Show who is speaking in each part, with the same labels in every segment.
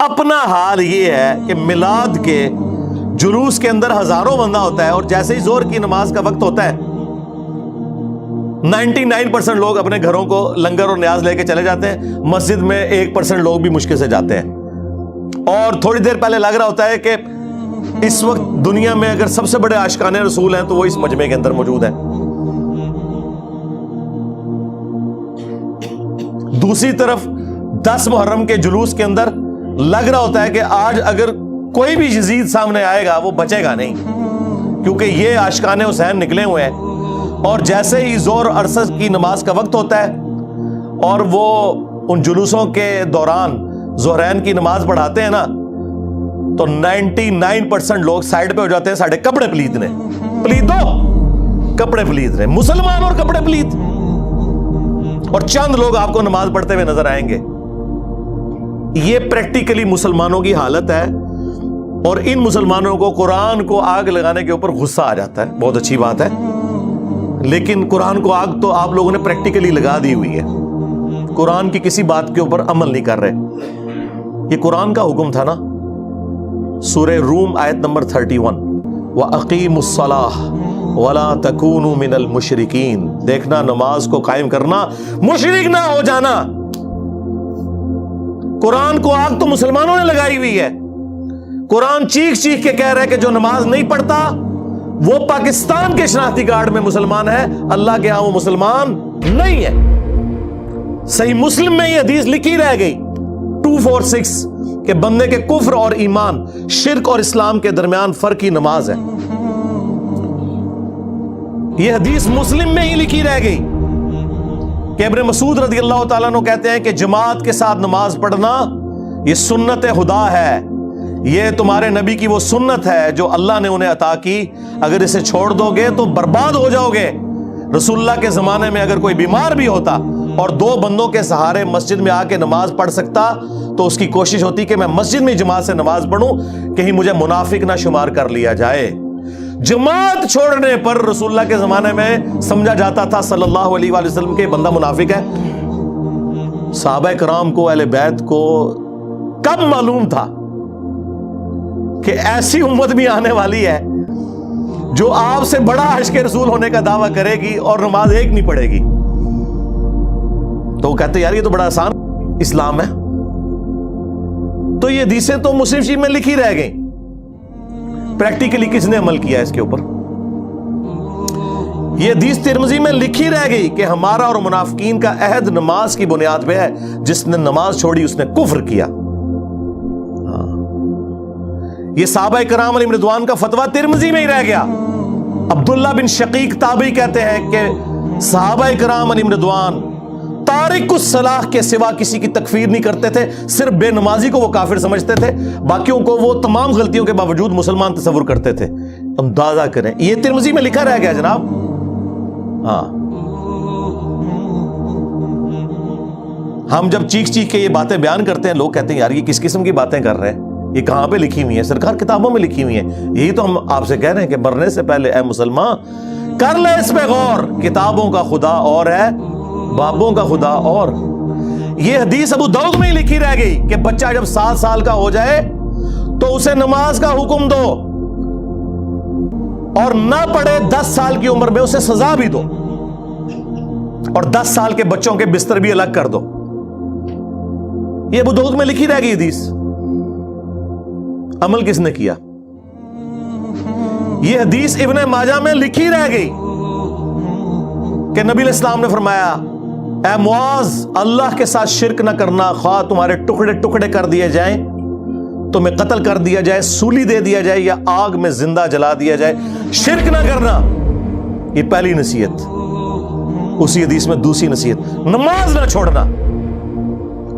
Speaker 1: اپنا حال یہ ہے کہ میلاد کے جلوس کے اندر ہزاروں بندہ ہوتا ہے، اور جیسے ہی ظہر کی نماز کا وقت ہوتا ہے 99% لوگ اپنے گھروں کو لنگر اور نیاز لے کے چلے جاتے ہیں، مسجد میں 1% لوگ بھی مشکل سے جاتے ہیں، اور تھوڑی دیر پہلے لگ رہا ہوتا ہے کہ اس وقت دنیا میں اگر سب سے بڑے عاشقان رسول ہیں تو وہ اس مجمع کے اندر موجود ہیں۔ دوسری طرف 10 محرم کے جلوس کے اندر لگ رہا ہوتا ہے کہ آج اگر کوئی بھی یزید سامنے آئے گا وہ بچے گا نہیں، کیونکہ یہ عاشقان حسین نکلے ہوئے ہیں۔ اور جیسے ہی ظہر اور عصر کی نماز کا وقت ہوتا ہے اور وہ ان جلوسوں کے دوران ظہرین کی نماز پڑھاتے ہیں نا، تو 99% لوگ سائڈ پہ ہو جاتے ہیں، ساڑھے کپڑے پلید نے، پلیدو کپڑے پلید نے، مسلمان اور کپڑے پلید، اور چند لوگ آپ کو نماز پڑھتے ہوئے نظر آئیں گے۔ یہ پریکٹیکلی مسلمانوں کی حالت ہے، اور ان مسلمانوں کو قرآن کو آگ لگانے کے اوپر غصہ آ جاتا ہے، بہت اچھی بات ہے، لیکن قرآن کو آگ تو آپ لوگوں نے پریکٹیکلی لگا دی ہوئی ہے، قرآن کی کسی بات کے اوپر عمل نہیں کر رہے۔ یہ قرآن کا حکم تھا نا، سورہ روم آیت نمبر 31، وَأَقِيمُوا الصَّلَاةَ وَلَا تَكُونُوا مِنَ الْمُشْرِكِينَ، دیکھنا نماز کو قائم کرنا، مشرک نہ ہو جانا۔ قرآن کو آگ تو مسلمانوں نے لگائی ہوئی ہے، قرآن چیخ چیخ کے کہہ رہا ہے کہ جو نماز نہیں پڑھتا وہ پاکستان کے شناختی کارڈ میں مسلمان ہے، اللہ کے ہاں وہ مسلمان نہیں ہے۔ صحیح مسلم میں یہ حدیث لکھی رہ گئی 246 کہ بندے کے کفر اور ایمان، شرک اور اسلام کے درمیان فرق ہی نماز ہے۔ یہ حدیث مسلم میں ہی لکھی رہ گئی کہ ابن مسعود رضی اللہ تعالیٰ عنہ کہتے ہیں کہ جماعت کے ساتھ نماز پڑھنا یہ سنت خدا ہے، یہ تمہارے نبی کی وہ سنت ہے جو اللہ نے انہیں عطا کی، اگر اسے چھوڑ دو گے تو برباد ہو جاؤ گے۔ رسول اللہ کے زمانے میں اگر کوئی بیمار بھی ہوتا اور 2 بندوں کے سہارے مسجد میں آ کے نماز پڑھ سکتا تو اس کی کوشش ہوتی کہ میں مسجد میں جماعت سے نماز پڑھوں، کہیں مجھے منافق نہ شمار کر لیا جائے۔ جماعت چھوڑنے پر رسول اللہ کے زمانے میں سمجھا جاتا تھا صلی اللہ علیہ وآلہ وسلم کہ بندہ منافق ہے۔ صحابہ کرام کو، اہل بیت کو کب معلوم تھا کہ ایسی امت بھی آنے والی ہے جو آپ سے بڑا عاشق رسول ہونے کا دعویٰ کرے گی اور نماز ایک نہیں پڑھے گی؟ تو وہ کہتے یار یہ تو بڑا آسان اسلام ہے۔ تو یہ حدیثیں تو مسلم شریف میں لکھی رہ گئیں، پریکٹیکلی کس نے عمل کیا اس کے اوپر؟ یہ حدیث ترمذی میں لکھی رہ گئی کہ ہمارا اور منافقین کا عہد نماز کی بنیاد پہ ہے، جس نے نماز چھوڑی اس نے کفر کیا۔ یہ صحابہ کرام علیہم رضوان کا فتویٰ ترمذی میں ہی رہ گیا۔ عبداللہ بن شقیق تابعی کہتے ہیں کہ صحابہ کرام علیہم رضوان تارک الصلاح کے سوا کسی کی تکفیر نہیں کرتے تھے، صرف بے نمازی کو وہ کافر سمجھتے تھے، باقیوں کو وہ تمام غلطیوں کے باوجود مسلمان تصور کرتے تھے۔ اندازہ کریں، یہ ترمذی میں لکھا رہ گیا جناب۔ ہاں، ہم جب چیخ چیخ کے یہ باتیں بیان کرتے ہیں لوگ کہتے ہیں یار یہ کس قسم کی باتیں کر رہے ہیں، یہ کہاں پہ لکھی ہوئی ہیں؟ سرکار کتابوں میں لکھی ہوئی ہیں۔ یہی تو ہم آپ سے کہہ رہے ہیں کہ مرنے سے پہلے اے مسلمان کر لے اس پہ غور، کتابوں کا خدا اور ہے، بابوں کا خدا اور۔ یہ حدیث ابو داؤد میں ہی لکھی رہ گئی کہ بچہ جب 7 سال کا ہو جائے تو اسے نماز کا حکم دو، اور نہ پڑھے 10 سال کی عمر میں اسے سزا بھی دو، اور 10 سال کے بچوں کے بستر بھی الگ کر دو۔ یہ ابو داؤد میں لکھی رہ گئی حدیث۔ عمل کس نے کیا؟ یہ حدیث ابن ماجہ میں لکھی رہ گئی کہ نبی علیہ السلام نے فرمایا اے معاذ، اللہ کے ساتھ شرک نہ کرنا، خواہ تمہارے ٹکڑے ٹکڑے کر دیے جائیں، تمہیں قتل کر دیا جائے، سولی دے دیا جائے، یا آگ میں زندہ جلا دیا جائے، شرک نہ کرنا۔ یہ پہلی نصیحت۔ اسی حدیث میں دوسری نصیحت، نماز نہ چھوڑنا۔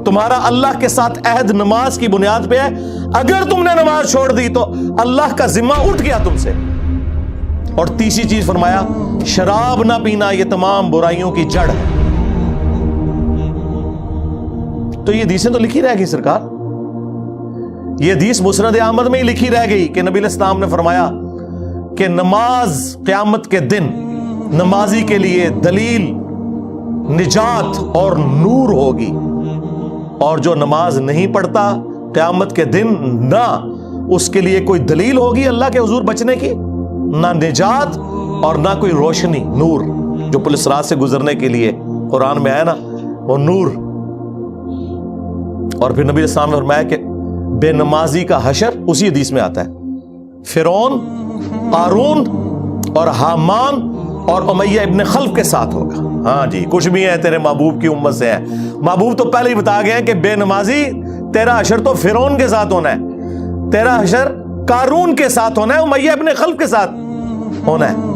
Speaker 1: تمہارا اللہ کے ساتھ عہد نماز کی بنیاد پہ ہے، اگر تم نے نماز چھوڑ دی تو اللہ کا ذمہ اٹھ گیا تم سے۔ اور تیسری چیز فرمایا شراب نہ پینا، یہ تمام برائیوں کی جڑ ہے۔ تو یہ حدیثیں تو لکھی رہ گئی سرکار۔ یہ حدیث مسند احمد میں ہی لکھی رہ گئی کہ نبی علیہ السلام نے فرمایا کہ نماز قیامت کے دن نمازی کے لیے دلیل، نجات اور نور ہوگی، اور جو نماز نہیں پڑھتا قیامت کے دن نہ اس کے لیے کوئی دلیل ہوگی اللہ کے حضور بچنے کی، نہ نجات اور نہ کوئی روشنی، نور جو پولیس رات سے گزرنے کے لیے قرآن میں آیا نا، وہ نور۔ اور پھر نبی اسلام نے فرمایا کہ بے نمازی کا حشر اسی حدیث میں آتا ہے، فرعون، قارون اور حامان اور امیہ ابن خلف کے ساتھ ہوگا۔ ہاں جی، کچھ بھی ہیں تیرے محبوب کی امت سے ہیں، محبوب تو پہلے ہی بتا گئے ہیں کہ بے نمازی تیرا حشر تو فرعون کے ساتھ ہونا ہے، تیرا حشر قارون کے ساتھ ہونا ہے، امیہ ابن خلف کے ساتھ ہونا ہے۔